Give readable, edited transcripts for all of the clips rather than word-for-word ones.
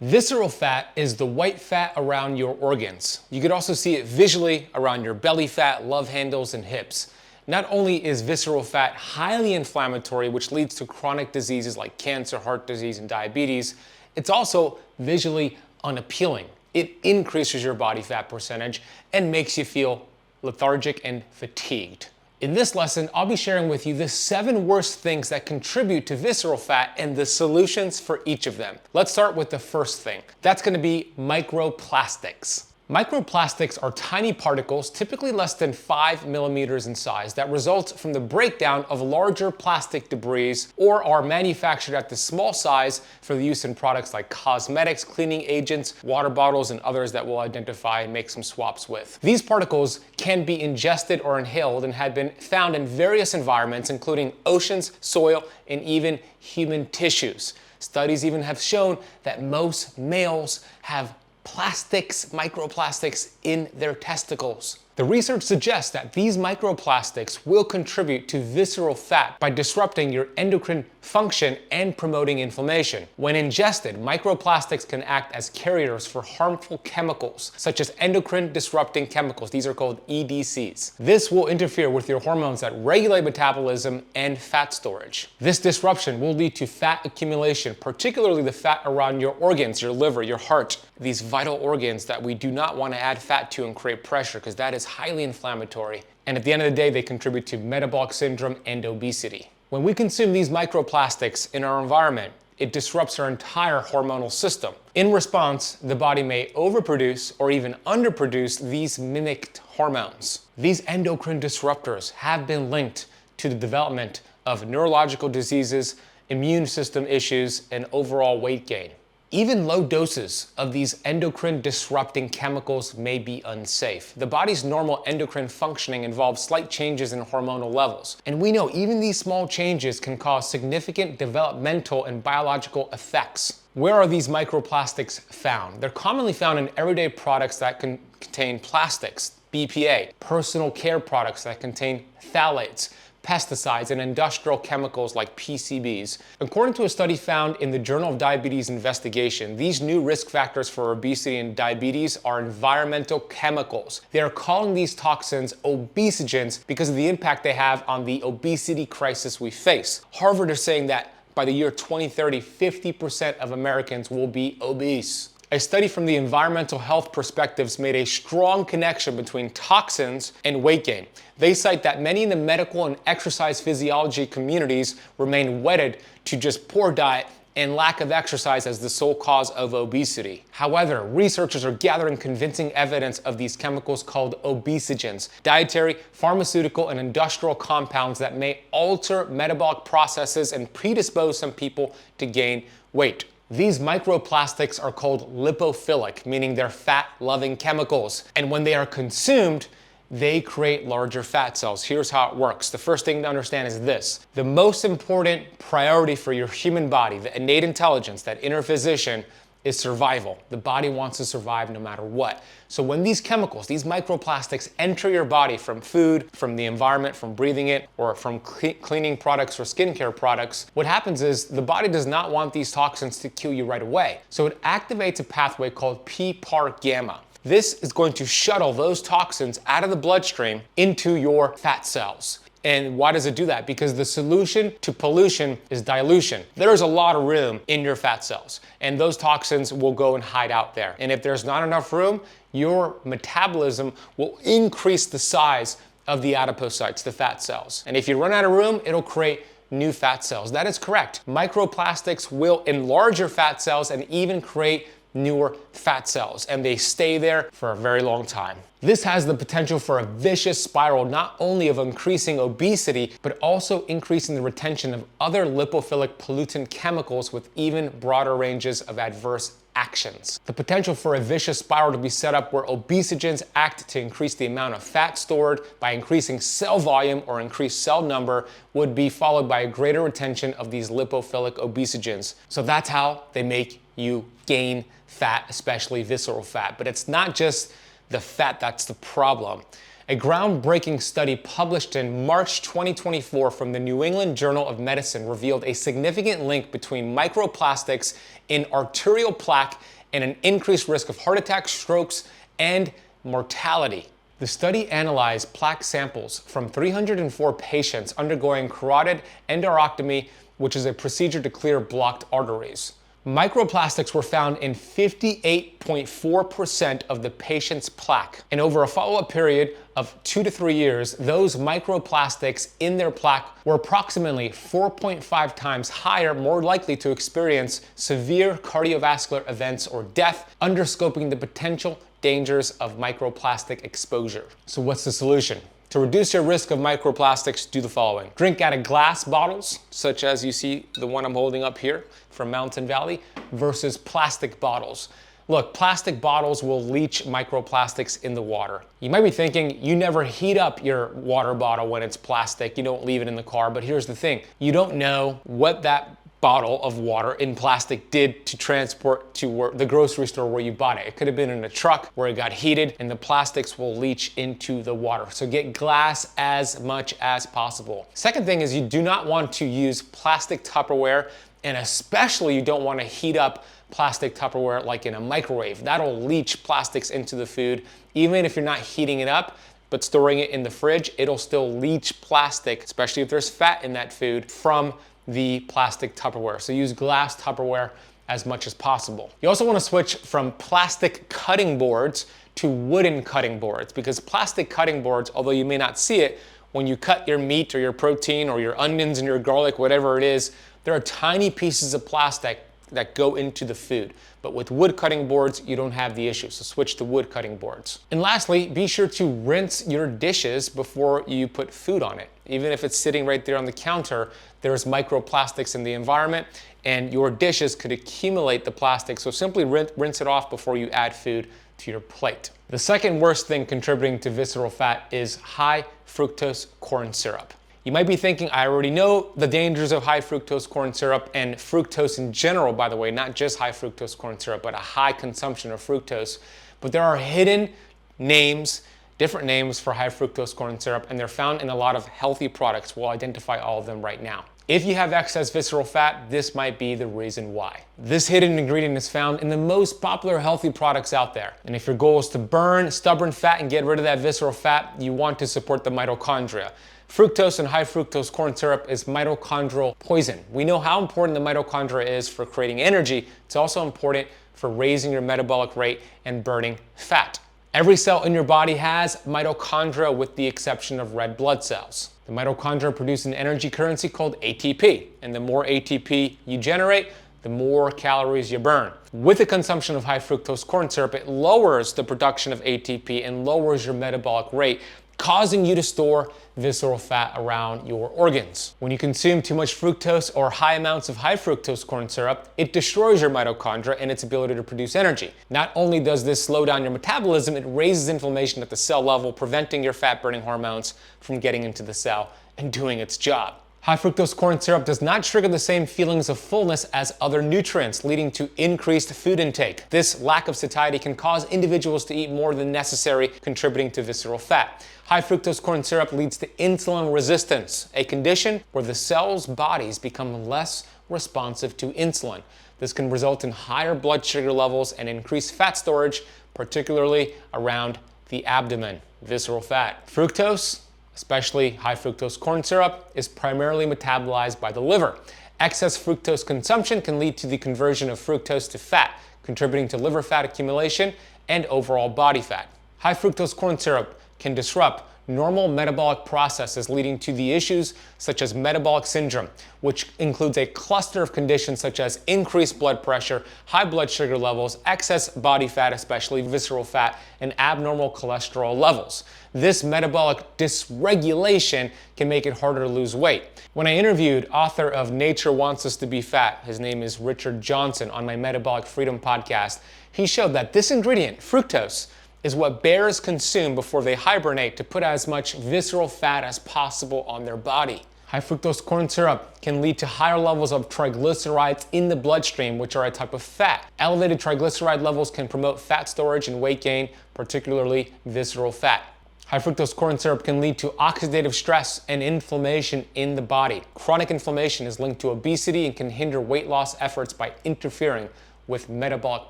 Visceral fat is the white fat around your organs. You could also see it visually around your belly fat, love handles, and hips. Not only is visceral fat highly inflammatory, which leads to chronic diseases like cancer, heart disease, and diabetes, it's also visually unappealing. It increases your body fat percentage and makes you feel lethargic and fatigued. In this lesson, I'll be sharing with you the 7 worst things that contribute to visceral fat and the solutions for each of them. Let's start with the first thing. That's going to be microplastics. Microplastics are tiny particles, typically less than 5 millimeters in size, that result from the breakdown of larger plastic debris or are manufactured at the small size for the use in products like cosmetics, cleaning agents, water bottles, and others that we'll identify and make some swaps with. These particles can be ingested or inhaled and have been found in various environments, including oceans, soil, and even human tissues. Studies even have shown that most males have microplastics in their testicles. The research suggests that these microplastics will contribute to visceral fat by disrupting your endocrine function and promoting inflammation. When ingested, microplastics can act as carriers for harmful chemicals, such as endocrine disrupting chemicals. These are called EDCs. This will interfere with your hormones that regulate metabolism and fat storage. This disruption will lead to fat accumulation, particularly the fat around your organs, your liver, your heart, these vital organs that we do not want to add fat to and create pressure, because that is highly inflammatory. And at the end of the day, they contribute to metabolic syndrome and obesity. When we consume these microplastics in our environment, it disrupts our entire hormonal system. In response, the body may overproduce or even underproduce these mimicked hormones. These endocrine disruptors have been linked to the development of neurological diseases, immune system issues, and overall weight gain. Even low doses of these endocrine disrupting chemicals may be unsafe. The body's normal endocrine functioning involves slight changes in hormonal levels. And we know even these small changes can cause significant developmental and biological effects. Where are these microplastics found? They're commonly found in everyday products that contain plastics, BPA, personal care products that contain phthalates, pesticides, and industrial chemicals like PCBs. According to a study found in the Journal of Diabetes Investigation, these new risk factors for obesity and diabetes are environmental chemicals. They are calling these toxins obesogens because of the impact they have on the obesity crisis we face. Harvard is saying that by the year 2030, 50% of Americans will be obese. A study from the Environmental Health Perspectives made a strong connection between toxins and weight gain. They cite that many in the medical and exercise physiology communities remain wedded to just poor diet and lack of exercise as the sole cause of obesity. However, researchers are gathering convincing evidence of these chemicals called obesogens, dietary, pharmaceutical, and industrial compounds that may alter metabolic processes and predispose some people to gain weight. These microplastics are called lipophilic, meaning they're fat-loving chemicals. And when they are consumed, they create larger fat cells. Here's how it works. The first thing to understand is this. The most important priority for your human body, the innate intelligence, that inner physician, is survival. The body wants to survive no matter what. So when these chemicals, these microplastics enter your body from food, from the environment, from breathing it, or from cleaning products or skincare products, what happens is the body does not want these toxins to kill you right away. So it activates a pathway called PPAR gamma. This is going to shuttle those toxins out of the bloodstream into your fat cells. And why does it do that? Because the solution to pollution is dilution. There's a lot of room in your fat cells, and those toxins will go and hide out there. And if there's not enough room, your metabolism will increase the size of the adipocytes, the fat cells. And if you run out of room, it'll create new fat cells. That is correct. Microplastics will enlarge your fat cells and even create newer fat cells, and they stay there for a very long time. This has the potential for a vicious spiral, not only of increasing obesity, but also increasing the retention of other lipophilic pollutant chemicals with even broader ranges of adverse actions. The potential for a vicious spiral to be set up where obesogens act to increase the amount of fat stored by increasing cell volume or increased cell number would be followed by a greater retention of these lipophilic obesogens. So that's how they make you gain fat, especially visceral fat. But it's not just the fat that's the problem. A groundbreaking study published in March 2024 from the New England Journal of Medicine revealed a significant link between microplastics in arterial plaque and an increased risk of heart attacks, strokes, and mortality. The study analyzed plaque samples from 304 patients undergoing carotid endarterectomy, which is a procedure to clear blocked arteries. Microplastics were found in 58.4% of the patient's plaque. And over a follow-up period of 2 to 3 years, those microplastics in their plaque were approximately 4.5 times higher, more likely to experience severe cardiovascular events or death, underscoring the potential dangers of microplastic exposure. So what's the solution? To reduce your risk of microplastics, do the following. Drink out of glass bottles, such as you see the one I'm holding up here from Mountain Valley, versus plastic bottles. Look, plastic bottles will leach microplastics in the water. You might be thinking you never heat up your water bottle when it's plastic, you don't leave it in the car, but here's the thing. You don't know what that bottle of water in plastic did to transport to the grocery store where you bought it. It could have been in a truck where it got heated and the plastics will leach into the water. So get glass as much as possible. Second thing is you do not want to use plastic Tupperware, and especially you don't want to heat up plastic Tupperware like in a microwave. That'll leach plastics into the food. Even if you're not heating it up, but storing it in the fridge, it'll still leach plastic, especially if there's fat in that food, from the plastic Tupperware. So use glass Tupperware as much as possible. You also want to switch from plastic cutting boards to wooden cutting boards, because plastic cutting boards, although you may not see it, when you cut your meat or your protein or your onions and your garlic, whatever it is, there are tiny pieces of plastic that go into the food. But with wood cutting boards, you don't have the issue, so switch to wood cutting boards. And lastly, be sure to rinse your dishes before you put food on it. Even if it's sitting right there on the counter, there's microplastics in the environment and your dishes could accumulate the plastic, so simply rinse it off before you add food to your plate. The second worst thing contributing to visceral fat is high fructose corn syrup. You might be thinking, I already know the dangers of high fructose corn syrup and fructose in general, by the way, not just high fructose corn syrup, but a high consumption of fructose. But there are hidden names, different names for high fructose corn syrup, and they're found in a lot of healthy products. We'll identify all of them right now. If you have excess visceral fat, this might be the reason why. This hidden ingredient is found in the most popular healthy products out there. And if your goal is to burn stubborn fat and get rid of that visceral fat, you want to support the mitochondria. Fructose and high fructose corn syrup is mitochondrial poison. We know how important the mitochondria is for creating energy. It's also important for raising your metabolic rate and burning fat. Every cell in your body has mitochondria with the exception of red blood cells. The mitochondria produce an energy currency called ATP, and the more ATP you generate, the more calories you burn. With the consumption of high fructose corn syrup, it lowers the production of ATP and lowers your metabolic rate, causing you to store visceral fat around your organs. When you consume too much fructose or high amounts of high fructose corn syrup, it destroys your mitochondria and its ability to produce energy. Not only does this slow down your metabolism, it raises inflammation at the cell level, preventing your fat-burning hormones from getting into the cell and doing its job. High fructose corn syrup does not trigger the same feelings of fullness as other nutrients, leading to increased food intake. This lack of satiety can cause individuals to eat more than necessary, contributing to visceral fat. High fructose corn syrup leads to insulin resistance, a condition where the cell's bodies become less responsive to insulin. This can result in higher blood sugar levels and increased fat storage, particularly around the abdomen. Visceral fat. Fructose, especially high fructose corn syrup, is primarily metabolized by the liver. Excess fructose consumption can lead to the conversion of fructose to fat, contributing to liver fat accumulation and overall body fat. High fructose corn syrup can disrupt normal metabolic processes, leading to the issues such as metabolic syndrome, which includes a cluster of conditions such as increased blood pressure, high blood sugar levels, excess body fat, especially visceral fat, and abnormal cholesterol levels. This metabolic dysregulation can make it harder to lose weight. When I interviewed author of Nature Wants Us to Be Fat, his name is Richard Johnson, on my Metabolic Freedom podcast, he showed that this ingredient, fructose, is what bears consume before they hibernate to put as much visceral fat as possible on their body. High fructose corn syrup can lead to higher levels of triglycerides in the bloodstream, which are a type of fat. Elevated triglyceride levels can promote fat storage and weight gain, particularly visceral fat. High fructose corn syrup can lead to oxidative stress and inflammation in the body. Chronic inflammation is linked to obesity and can hinder weight loss efforts by interfering with metabolic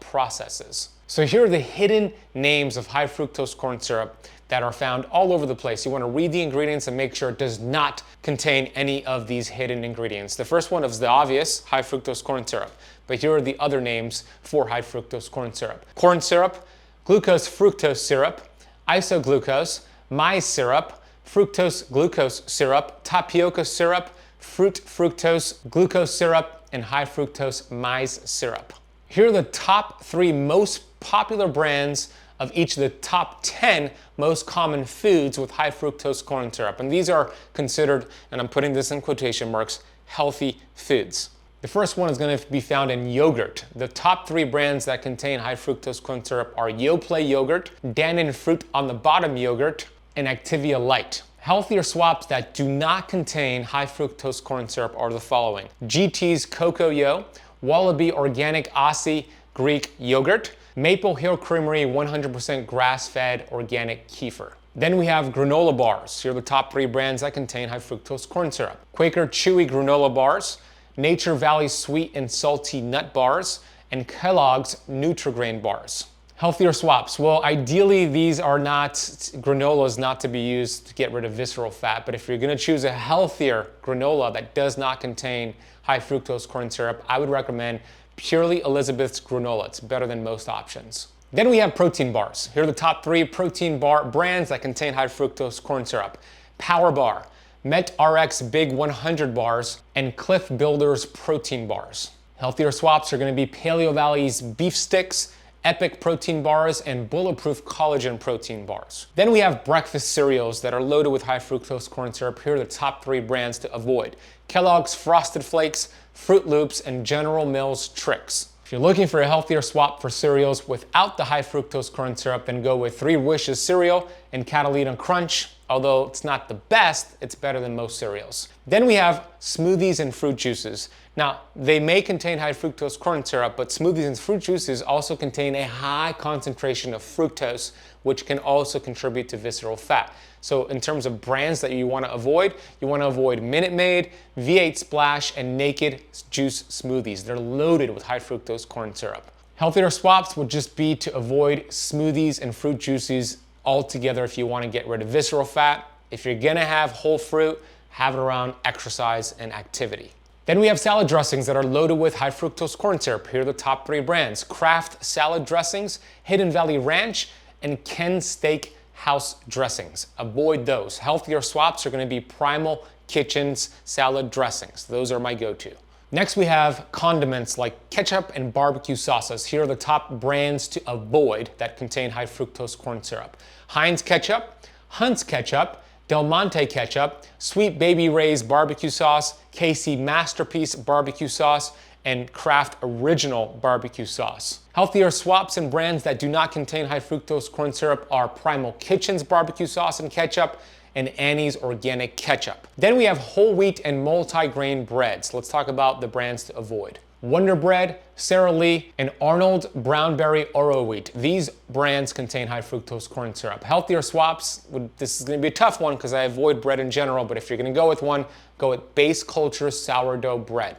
processes. So here are the hidden names of high fructose corn syrup that are found all over the place. You want to read the ingredients and make sure it does not contain any of these hidden ingredients. The first one is the obvious, high fructose corn syrup. But here are the other names for high fructose corn syrup. Corn syrup, glucose fructose syrup, isoglucose, maize syrup, fructose glucose syrup, tapioca syrup, fruit fructose glucose syrup, and high fructose maize syrup. Here are the top 3 most popular brands of each of the top 10 most common foods with high fructose corn syrup. And these are considered, and I'm putting this in quotation marks, healthy foods. The first one is going to be found in yogurt. The top 3 brands that contain high fructose corn syrup are Yoplait yogurt, Dannon Fruit on the Bottom yogurt, and Activia Light. Healthier swaps that do not contain high fructose corn syrup are the following: GT's Cocoa Yo, Wallaby Organic Aussie Greek Yogurt, Maple Hill Creamery 100% grass-fed organic kefir. Then we have granola bars. Here are the top 3 brands that contain high fructose corn syrup: Quaker Chewy granola bars, Nature Valley Sweet and Salty Nut Bars, and Kellogg's Nutri-Grain Bars. Healthier swaps. Well, ideally these are not, granola is not to be used to get rid of visceral fat, but if you're gonna choose a healthier granola that does not contain high fructose corn syrup, I would recommend Purely Elizabeth's granola. It's better than most options. Then we have protein bars. Here are the top 3 protein bar brands that contain high fructose corn syrup: Power Bar, MetRx Big 100 bars, and Cliff Builders protein bars. Healthier swaps are going to be Paleo Valley's beef sticks, Epic protein bars, and Bulletproof collagen protein bars. Then we have breakfast cereals that are loaded with high fructose corn syrup. Here are the top 3 brands to avoid: Kellogg's Frosted Flakes, Fruit Loops, and General Mills Trix. If you're looking for a healthier swap for cereals without the high fructose corn syrup, then go with 3 Wishes cereal and Catalina Crunch. Although it's not the best, it's better than most cereals. Then we have smoothies and fruit juices. Now, they may contain high fructose corn syrup, but smoothies and fruit juices also contain a high concentration of fructose, which can also contribute to visceral fat. So in terms of brands that you want to avoid Minute Maid, V8 Splash, and Naked Juice smoothies. They're loaded with high fructose corn syrup. Healthier swaps would just be to avoid smoothies and fruit juices altogether if you want to get rid of visceral fat. If you're gonna have whole fruit, have it around exercise and activity. Then we have salad dressings that are loaded with high fructose corn syrup. Here are the top 3 brands: Kraft salad dressings, Hidden Valley Ranch, and Ken Steak House dressings. Avoid those. Healthier swaps are going to be Primal Kitchen's salad dressings. Those are my go-to. Next we have condiments like ketchup and barbecue sauces. Here are the top brands to avoid that contain high fructose corn syrup: Heinz ketchup, Hunt's ketchup, Del Monte ketchup, Sweet Baby Ray's barbecue sauce, KC Masterpiece barbecue sauce, and Kraft Original barbecue sauce. Healthier swaps and brands that do not contain high fructose corn syrup are Primal Kitchen's barbecue sauce and ketchup, and Annie's organic ketchup. Then we have whole wheat and multi-grain breads. Let's talk about the brands to avoid: Wonder Bread, Sara Lee, and Arnold Brownberry Oro Wheat. These brands contain high fructose corn syrup. Healthier swaps, this is gonna be a tough one because I avoid bread in general, but if you're gonna go with one, go with Base Culture sourdough bread.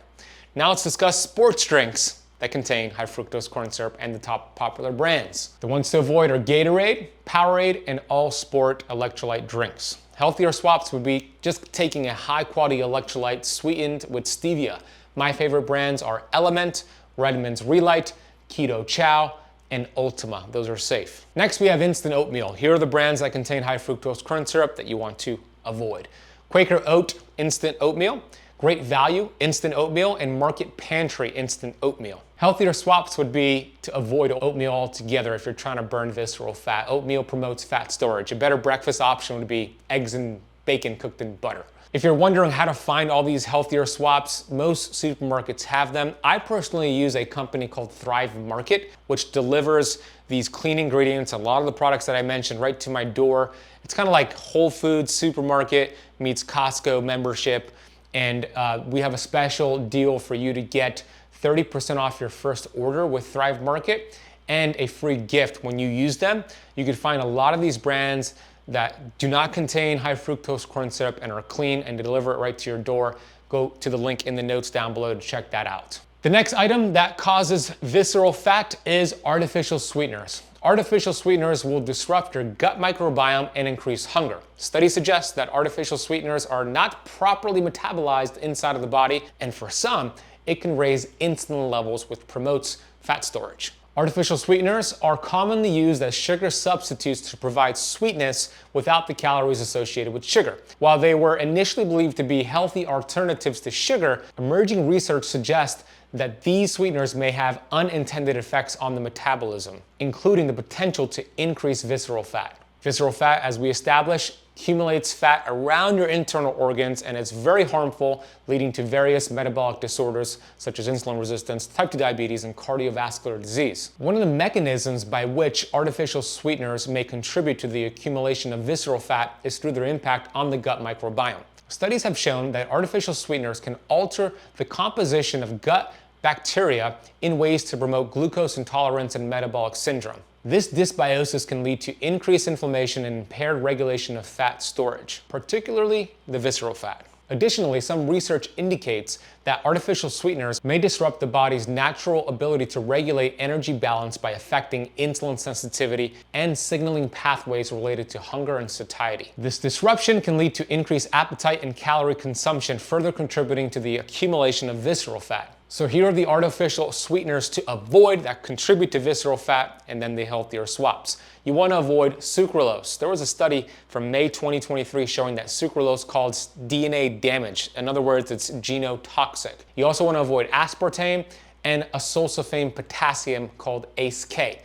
Now let's discuss sports drinks that contain high fructose corn syrup and the top popular brands. The ones to avoid are Gatorade, Powerade, and All Sport electrolyte drinks. Healthier swaps would be just taking a high quality electrolyte sweetened with stevia. My favorite brands are Element, Redmond's Relight, Keto Chow, and Ultima. Those are safe. Next we have instant oatmeal. Here are the brands that contain high fructose corn syrup that you want to avoid: Quaker Oat instant oatmeal, Great Value instant oatmeal, and Market Pantry instant oatmeal. Healthier swaps would be to avoid oatmeal altogether if you're trying to burn visceral fat. Oatmeal promotes fat storage. A better breakfast option would be eggs and bacon cooked in butter. If you're wondering how to find all these healthier swaps, most supermarkets have them. I personally use a company called Thrive Market, which delivers these clean ingredients, a lot of the products that I mentioned, right to my door. It's kind of like Whole Foods supermarket meets Costco membership. And we have a special deal for you to get 30% off your first order with Thrive Market and a free gift when you use them. You can find a lot of these brands that do not contain high fructose corn syrup and are clean, and deliver it right to your door. Go to the link in the notes down below to check that out. The next item that causes visceral fat is artificial sweeteners. Artificial sweeteners will disrupt your gut microbiome and increase hunger. Studies suggest that artificial sweeteners are not properly metabolized inside of the body, and for some, it can raise insulin levels, which promotes fat storage. Artificial sweeteners are commonly used as sugar substitutes to provide sweetness without the calories associated with sugar. While they were initially believed to be healthy alternatives to sugar, emerging research suggests that these sweeteners may have unintended effects on the metabolism, including the potential to increase visceral fat. Visceral fat, as we established, accumulates fat around your internal organs, and it's very harmful, leading to various metabolic disorders such as insulin resistance, type 2 diabetes, and cardiovascular disease. One of the mechanisms by which artificial sweeteners may contribute to the accumulation of visceral fat is through their impact on the gut microbiome. Studies have shown that artificial sweeteners can alter the composition of gut bacteria in ways to promote glucose intolerance and metabolic syndrome. This dysbiosis can lead to increased inflammation and impaired regulation of fat storage, particularly the visceral fat. Additionally, some research indicates that artificial sweeteners may disrupt the body's natural ability to regulate energy balance by affecting insulin sensitivity and signaling pathways related to hunger and satiety. This disruption can lead to increased appetite and calorie consumption, further contributing to the accumulation of visceral fat. So here are the artificial sweeteners to avoid that contribute to visceral fat, and then the healthier swaps. You want to avoid sucralose. There was a study from May 2023 showing that sucralose causes DNA damage. In other words, it's genotoxic. You also want to avoid aspartame and a sulforaphane potassium called ACE-K.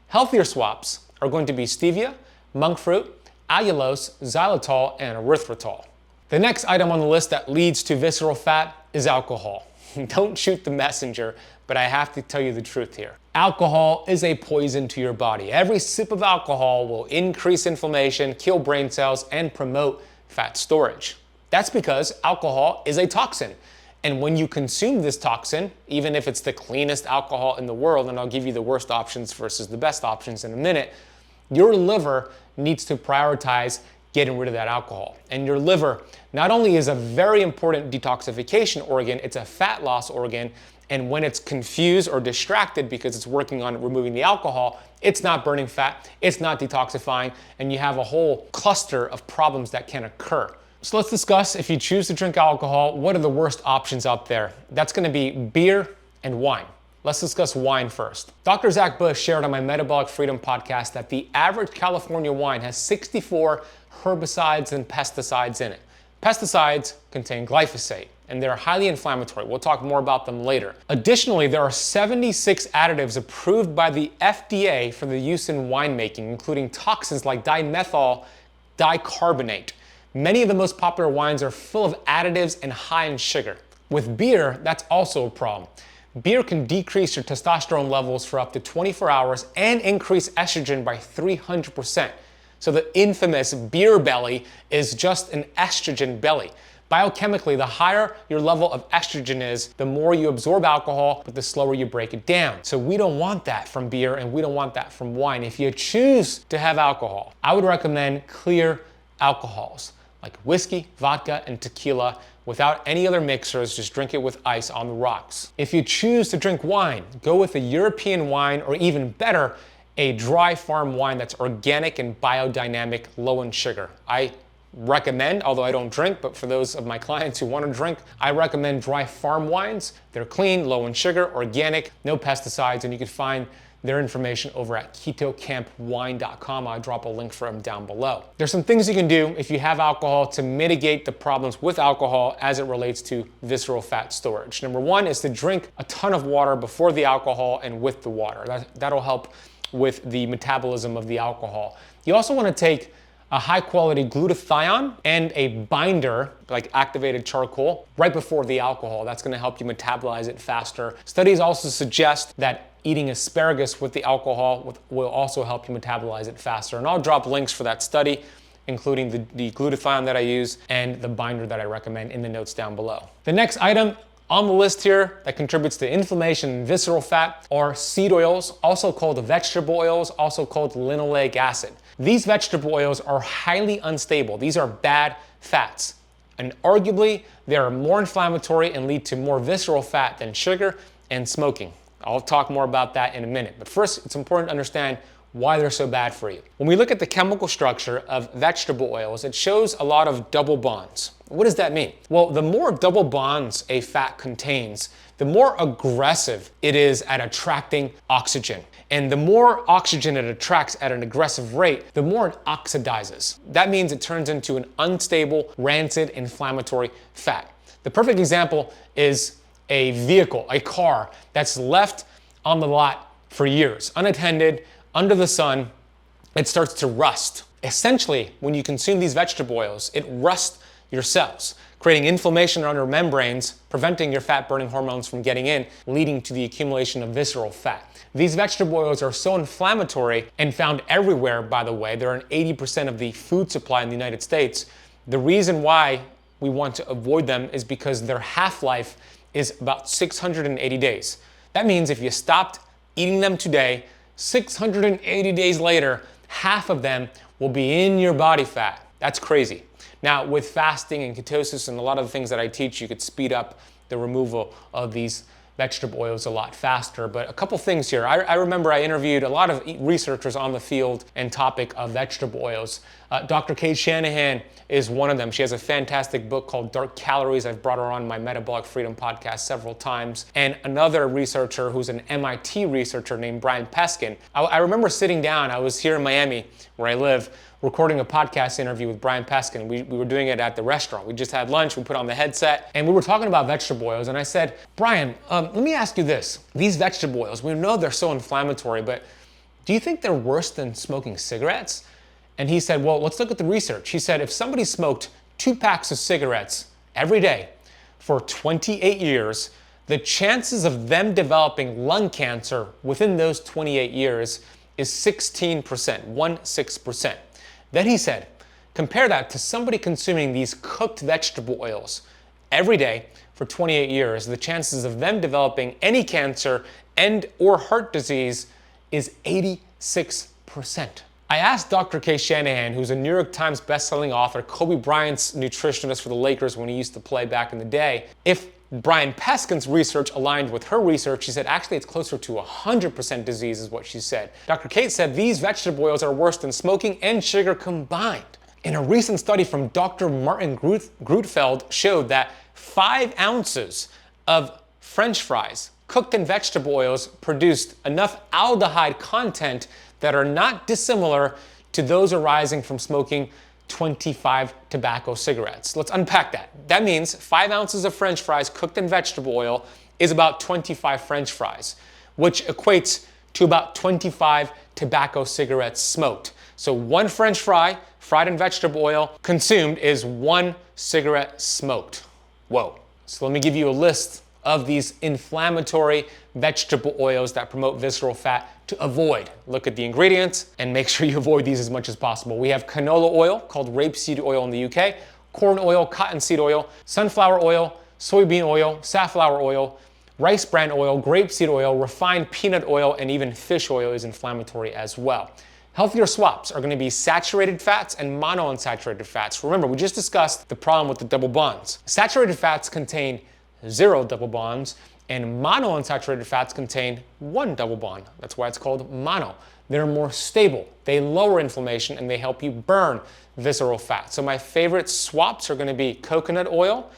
Healthier swaps are going to be stevia, monk fruit, allulose, xylitol, and erythritol. The next item on the list that leads to visceral fat is alcohol. Don't shoot the messenger, but I have to tell you the truth here. Alcohol is a poison to your body. Every sip of alcohol will increase inflammation, kill brain cells, and promote fat storage. That's because alcohol is a toxin. And when you consume this toxin, even if it's the cleanest alcohol in the world, and I'll give you the worst options versus the best options in a minute, your liver needs to prioritize getting rid of that alcohol. And your liver not only is a very important detoxification organ, it's a fat loss organ. And when it's confused or distracted because it's working on removing the alcohol, it's not burning fat, it's not detoxifying, and you have a whole cluster of problems that can occur. So let's discuss, if you choose to drink alcohol, what are the worst options out there? That's gonna be beer and wine. Let's discuss wine first. Dr. Zach Bush shared on my Metabolic Freedom podcast that the average California wine has 64 herbicides and pesticides in it. Pesticides contain glyphosate, and they're highly inflammatory. We'll talk more about them later. Additionally, there are 76 additives approved by the FDA for the use in winemaking, including toxins like dimethyl dicarbonate. Many of the most popular wines are full of additives and high in sugar. With beer, that's also a problem. Beer can decrease your testosterone levels for up to 24 hours and increase estrogen by 300%. So the infamous beer belly is just an estrogen belly. Biochemically, the higher your level of estrogen is, the more you absorb alcohol, but the slower you break it down. So we don't want that from beer, and we don't want that from wine. If you choose to have alcohol, I would recommend clear alcohols like whiskey, vodka, and tequila without any other mixers. Just drink it with ice on the rocks. If you choose to drink wine, go with a European wine, or even better, a dry farm wine that's organic and biodynamic, low in sugar. I recommend, although I don't drink, but for those of my clients who want to drink, I recommend dry farm wines. They're clean, low in sugar, organic, no pesticides, and you can find their information over at ketocampwine.com. I'll drop a link for them down below. There's some things you can do if you have alcohol to mitigate the problems with alcohol as it relates to visceral fat storage. Number one is to drink a ton of water before the alcohol and with the water. That'll help with the metabolism of the alcohol. You also want to take a high quality glutathione and a binder like activated charcoal right before the alcohol. That's going to help you metabolize it faster. Studies also suggest that eating asparagus with the alcohol will also help you metabolize it faster. And I'll drop links for that study, including the glutathione that I use and the binder that I recommend in the notes down below. The next item On the list here that contributes to inflammation and visceral fat are seed oils, also called vegetable oils, also called linoleic acid. These vegetable oils are highly unstable. These are bad fats. And arguably, they are more inflammatory and lead to more visceral fat than sugar and smoking. I'll talk more about that in a minute. But first, it's important to understand why they're so bad for you. When we look at the chemical structure of vegetable oils, it shows a lot of double bonds. What does that mean? Well, the more double bonds a fat contains, the more aggressive it is at attracting oxygen. And the more oxygen it attracts at an aggressive rate, the more it oxidizes. That means it turns into an unstable, rancid, inflammatory fat. The perfect example is a vehicle, a car that's left on the lot for years, unattended, under the sun. It starts to rust. Essentially, when you consume these vegetable oils, it rusts your cells, creating inflammation around your membranes, preventing your fat-burning hormones from getting in, leading to the accumulation of visceral fat. These vegetable oils are so inflammatory and found everywhere, by the way. They're in 80% of the food supply in the United States. The reason why we want to avoid them is because their half-life is about 680 days. That means if you stopped eating them today, 680 days later, half of them will be in your body fat. That's crazy. Now, with fasting and ketosis and a lot of the things that I teach, you could speed up the removal of these vegetable oils a lot faster. But a couple things here. I remember I interviewed a lot of researchers on the field and topic of vegetable oils. Dr. 𝙎𝙬𝙎𝘾 is one of them. She has a fantastic book called Dark Calories. I've brought her on my Metabolic Freedom podcast several times. And another researcher who's an MIT researcher named Brian Peskin. I remember sitting down, I was here in Miami, where I live, recording a podcast interview with Brian Peskin. We were doing it at the restaurant. We just had lunch, we put on the headset, and we were talking about vegetable oils. And I said, Brian, let me ask you this. These vegetable oils, we know they're so inflammatory, but do you think they're worse than smoking cigarettes? And he said, well, let's look at the research. He said, if somebody smoked 2 packs of cigarettes every day for 28 years, the chances of them developing lung cancer within those 28 years is 16%, 16%. Then he said, compare that to somebody consuming these cooked vegetable oils every day for 28 years. The chances of them developing any cancer and or heart disease is 86%. I asked Dr. 𝙎𝙬𝙎𝘾, who's a New York Times bestselling author, Kobe Bryant's nutritionist for the Lakers when he used to play back in the day, if Brian Peskin's research aligned with her research. She said, actually, it's closer to 100% disease is what she said. Dr. Kate said these vegetable oils are worse than smoking and sugar combined. In a recent study from Dr. Martin Grutfeld showed that 5 ounces of French fries cooked in vegetable oils produced enough aldehyde content that are not dissimilar to those arising from smoking 25 tobacco cigarettes. Let's unpack that. That means 5 ounces of French fries cooked in vegetable oil is about 25 French fries, which equates to about 25 tobacco cigarettes smoked. So 1 French fry fried in vegetable oil consumed is 1 cigarette smoked. Whoa. So let me give you a list of these inflammatory vegetable oils that promote visceral fat to avoid. Look at the ingredients and make sure you avoid these as much as possible. We have canola oil, called rapeseed oil in the UK, corn oil, cottonseed oil, sunflower oil, soybean oil, safflower oil, rice bran oil, grapeseed oil, refined peanut oil, and even fish oil is inflammatory as well. Healthier swaps are going to be saturated fats and monounsaturated fats. Remember, we just discussed the problem with the double bonds. Saturated fats contain 0 double bonds, and monounsaturated fats contain 1 double bond. That's why it's called mono. They're more stable, they lower inflammation, and they help you burn visceral fat. So my favorite swaps are going to be coconut oil,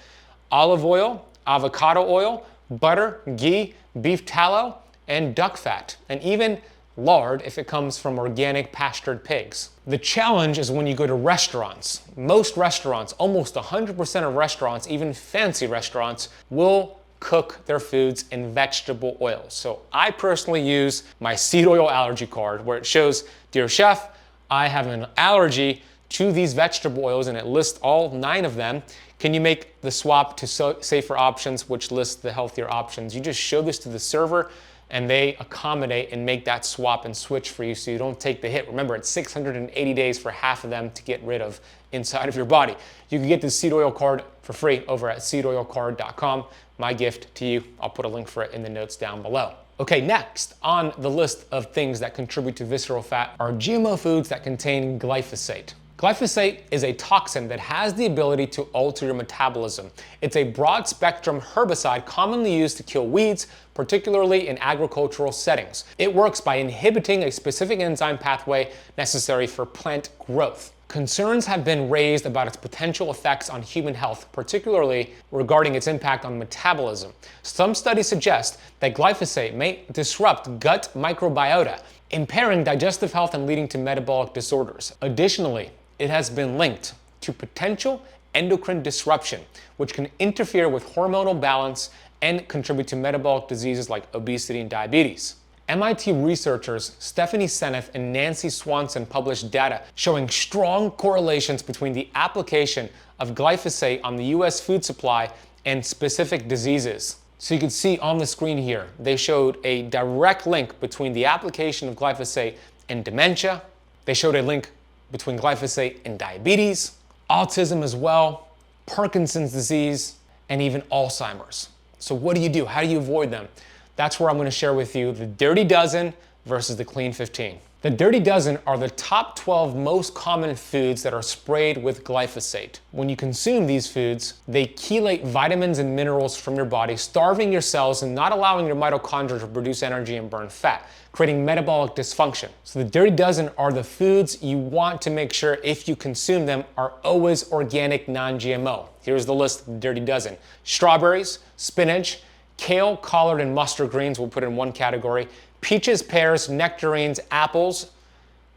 olive oil, avocado oil, butter, ghee, beef tallow, and duck fat, and even lard if it comes from organic pastured pigs. The challenge is when you go to restaurants. Most restaurants, almost 100% of restaurants, even fancy restaurants, will cook their foods in vegetable oils. So I personally use my seed oil allergy card where it shows, dear chef, I have an allergy to these vegetable oils, and it lists all 9 of them. Can you make the swap to safer options, which lists the healthier options? You just show this to the server. and they accommodate and make that swap and switch for you so you don't take the hit. Remember, it's 680 days for half of them to get rid of inside of your body. You can get the seed oil card for free over at 𝙎𝙬𝘽𝙎𝙾.com. My gift to you. I'll put a link for it in the notes down below. Okay, next on the list of things that contribute to visceral fat are GMO foods that contain glyphosate. Glyphosate is a toxin that has the ability to alter your metabolism. It's a broad-spectrum herbicide commonly used to kill weeds, particularly in agricultural settings. It works by inhibiting a specific enzyme pathway necessary for plant growth. Concerns have been raised about its potential effects on human health, particularly regarding its impact on metabolism. Some studies suggest that glyphosate may disrupt gut microbiota, impairing digestive health and leading to metabolic disorders. Additionally, it has been linked to potential endocrine disruption, which can interfere with hormonal balance and contribute to metabolic diseases like obesity and diabetes. MIT researchers Stephanie Seneff and Nancy Swanson published data showing strong correlations between the application of glyphosate on the US food supply and specific diseases. So you can see on the screen here, they showed a direct link between the application of glyphosate and dementia. They showed a link between glyphosate and diabetes, autism as well, Parkinson's disease, and even Alzheimer's. So what do you do? How do you avoid them? That's where I'm going to share with you the Dirty Dozen versus the Clean 15. The Dirty Dozen are the top 12 most common foods that are sprayed with glyphosate. When you consume these foods, they chelate vitamins and minerals from your body, starving your cells and not allowing your mitochondria to produce energy and burn fat, creating metabolic dysfunction. So the Dirty Dozen are the foods you want to make sure if you consume them are always organic, non-GMO. Here's the list of the Dirty Dozen. Strawberries, spinach, kale, collard, and mustard greens we'll put in one category. Peaches, pears, nectarines, apples,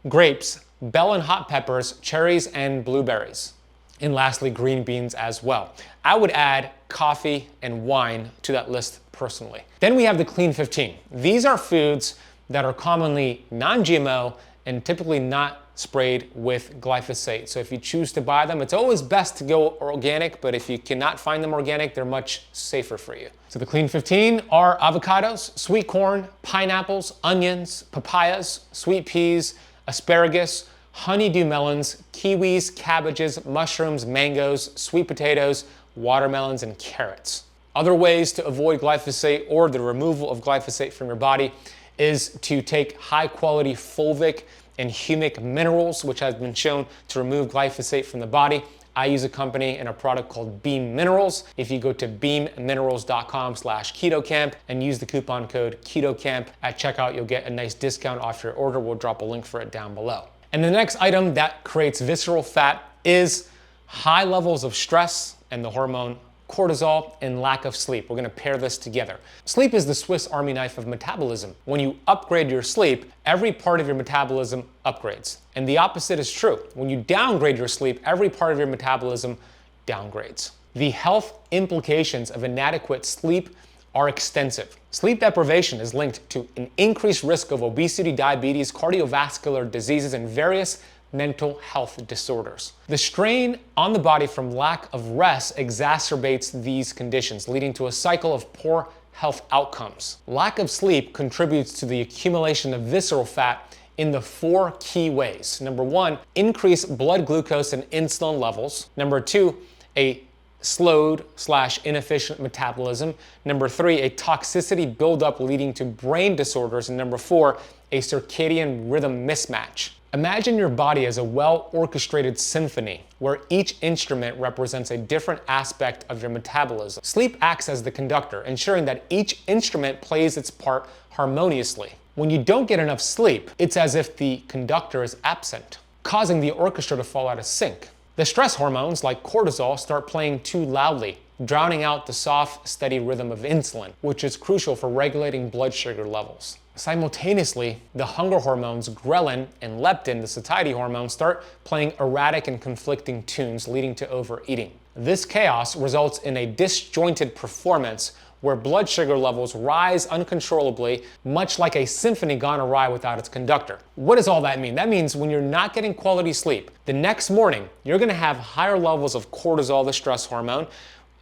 grapes, bell and hot peppers, cherries, and blueberries. And lastly, green beans as well. I would add coffee and wine to that list personally. Then we have the Clean 15. These are foods that are commonly non-GMO and typically not sprayed with glyphosate. So if you choose to buy them, it's always best to go organic, but if you cannot find them organic, they're much safer for you. So the Clean 15 are avocados, sweet corn, pineapples, onions, papayas, sweet peas, asparagus, honeydew melons, kiwis, cabbages, mushrooms, mangoes, sweet potatoes, watermelons, and carrots. Other ways to avoid glyphosate or the removal of glyphosate from your body is to take high-quality fulvic and humic minerals, which has been shown to remove glyphosate from the body. I use a company and a product called Beam Minerals. If you go to beamminerals.com/KetoCamp and use the coupon code KetoCamp at checkout, you'll get a nice discount off your order. We'll drop a link for it down below. And the next item that creates visceral fat is high levels of stress and the hormone cortisol, and lack of sleep. We're going to pair this together. Sleep is the Swiss Army knife of metabolism. When you upgrade your sleep, every part of your metabolism upgrades. And the opposite is true. When you downgrade your sleep, every part of your metabolism downgrades. The health implications of inadequate sleep are extensive. Sleep deprivation is linked to an increased risk of obesity, diabetes, cardiovascular diseases, and various mental health disorders. The strain on the body from lack of rest exacerbates these conditions, leading to a cycle of poor health outcomes. Lack of sleep contributes to the accumulation of visceral fat in the 4 key ways. Number 1, increased blood glucose and insulin levels. Number 2, a slowed/inefficient metabolism. Number 3, a toxicity buildup leading to brain disorders. And number 4, a circadian rhythm mismatch. Imagine your body as a well-orchestrated symphony where each instrument represents a different aspect of your metabolism. Sleep acts as the conductor, ensuring that each instrument plays its part harmoniously. When you don't get enough sleep, it's as if the conductor is absent, causing the orchestra to fall out of sync. The stress hormones, like cortisol, start playing too loudly, drowning out the soft, steady rhythm of insulin, which is crucial for regulating blood sugar levels. Simultaneously, the hunger hormones ghrelin and leptin, the satiety hormone, start playing erratic and conflicting tunes, leading to overeating. This chaos results in a disjointed performance where blood sugar levels rise uncontrollably, much like a symphony gone awry without its conductor. What does all that mean? That means when you're not getting quality sleep, the next morning, you're gonna have higher levels of cortisol, the stress hormone,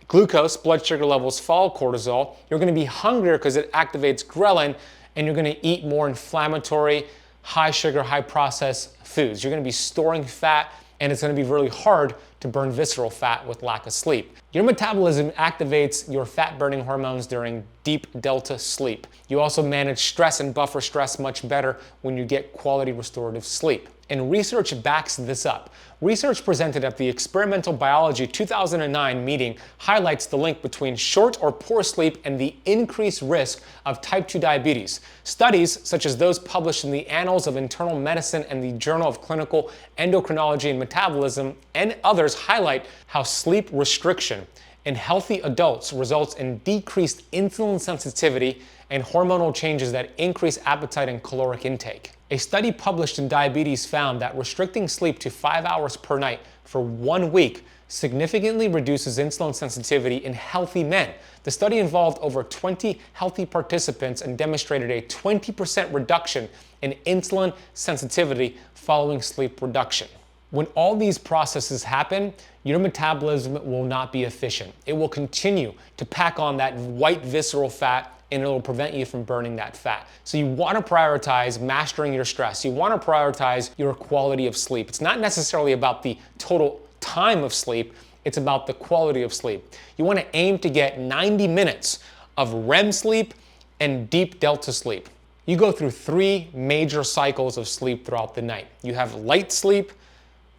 glucose, blood sugar levels fall cortisol. You're gonna be hungrier because it activates ghrelin, and you're gonna eat more inflammatory, high sugar, high processed foods. You're gonna be storing fat, and it's gonna be really hard to burn visceral fat with lack of sleep. Your metabolism activates your fat-burning hormones during deep delta sleep. You also manage stress and buffer stress much better when you get quality restorative sleep. And research backs this up. Research presented at the Experimental Biology 2009 meeting highlights the link between short or poor sleep and the increased risk of type 2 diabetes. Studies, such as those published in the Annals of Internal Medicine and the Journal of Clinical Endocrinology and Metabolism, and others, highlight how sleep restriction in healthy adults results in decreased insulin sensitivity and hormonal changes that increase appetite and caloric intake. A study published in Diabetes found that restricting sleep to 5 hours per night for 1 week significantly reduces insulin sensitivity in healthy men. The study involved over 20 healthy participants and demonstrated a 20% reduction in insulin sensitivity following sleep reduction. When all these processes happen, your metabolism will not be efficient. It will continue to pack on that white visceral fat, and it will prevent you from burning that fat. So you want to prioritize mastering your stress. You want to prioritize your quality of sleep. It's not necessarily about the total time of sleep, it's about the quality of sleep. You want to aim to get 90 minutes of REM sleep and deep delta sleep. You go through 3 major cycles of sleep throughout the night. You have light sleep,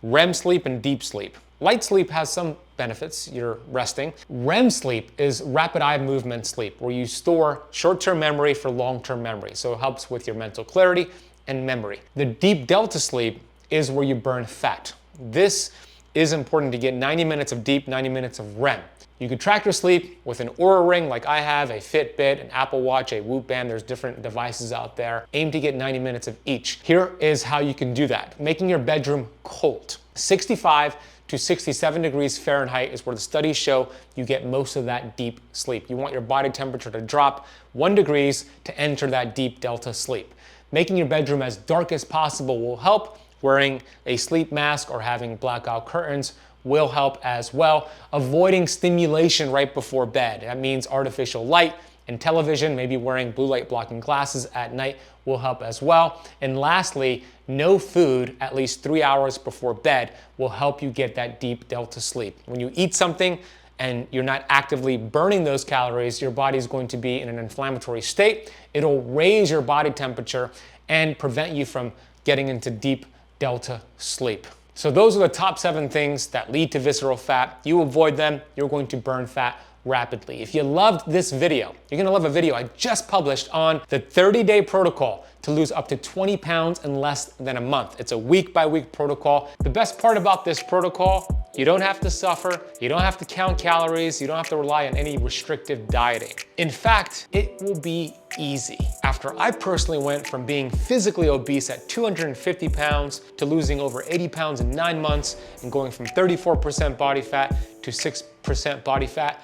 REM sleep, and deep sleep. Light sleep has some benefits, you're resting. REM sleep is rapid eye movement sleep, where you store short-term memory for long-term memory, so it helps with your mental clarity and memory. The deep delta sleep is where you burn fat. This is important to get 90 minutes of deep, 90 minutes of REM. You can track your sleep with an Oura ring like I have, a Fitbit, an Apple Watch, a Whoop band. There's different devices out there. Aim to get 90 minutes of each. Here is how you can do that. Making your bedroom cold. 65 to 67 degrees Fahrenheit is where the studies show you get most of that deep sleep. You want your body temperature to drop 1 degree to enter that deep delta sleep. Making your bedroom as dark as possible will help. Wearing a sleep mask or having blackout curtains will help as well. Avoiding stimulation right before bed. That means artificial light and television, maybe wearing blue light blocking glasses at night will help as well. And lastly, no food at least 3 hours before bed will help you get that deep delta sleep. When you eat something and you're not actively burning those calories, your body is going to be in an inflammatory state. It'll raise your body temperature and prevent you from getting into deep delta sleep. So those are the top 7 things that lead to visceral fat. You avoid them, you're going to burn fat rapidly. If you loved this video, you're gonna love a video I just published on the 30-day protocol to lose up to 20 pounds in less than a month. It's a week-by-week protocol. The best part about this protocol, you don't have to suffer, you don't have to count calories, you don't have to rely on any restrictive dieting. In fact, it will be easy. After I personally went from being physically obese at 250 pounds to losing over 80 pounds in 9 months and going from 34% body fat to 6% body fat,